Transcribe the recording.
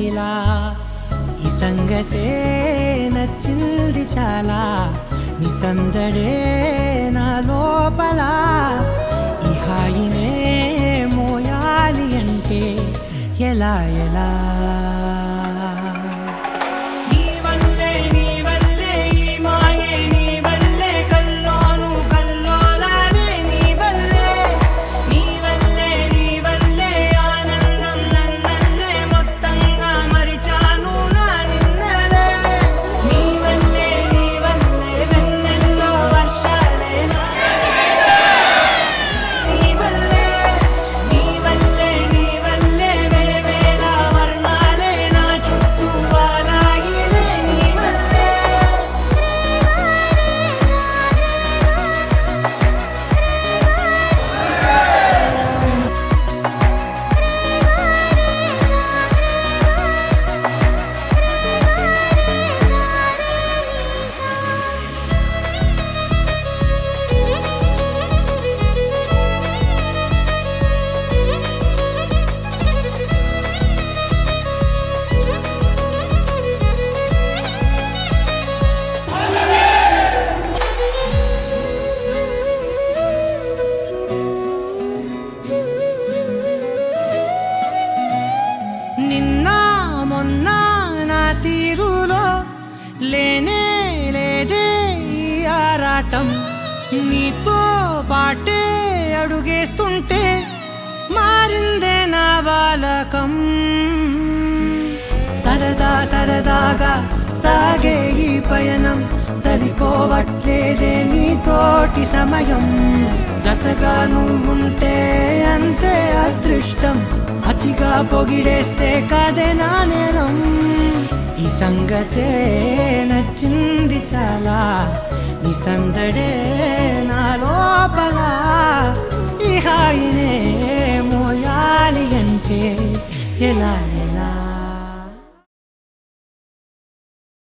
ఇలా ఈ సంగతే నచ్చింది చాలా నీ సందడే నా లోపల ఈ హాయినే మోయాలి అంటే ఎలా ఎలా లేనే లేదే ఈ ఆరాటం నీతో పాటే అడుగేస్తుంటే మారిందే నా బాలకం సరదా సరదాగా సాగే ఈ పయనం సరిపోవట్లేదే నీతోటి సమయం జతగా నువ్వుంటే అంతే అదృష్టం అతిగా పొగిడేస్తే కదే నా నేరం ఈ సంగతే నచ్చింది చాలా నీ సందడే నా లోపల ఈ హాయినే మోయాలి అంటే ఎలా ఎలా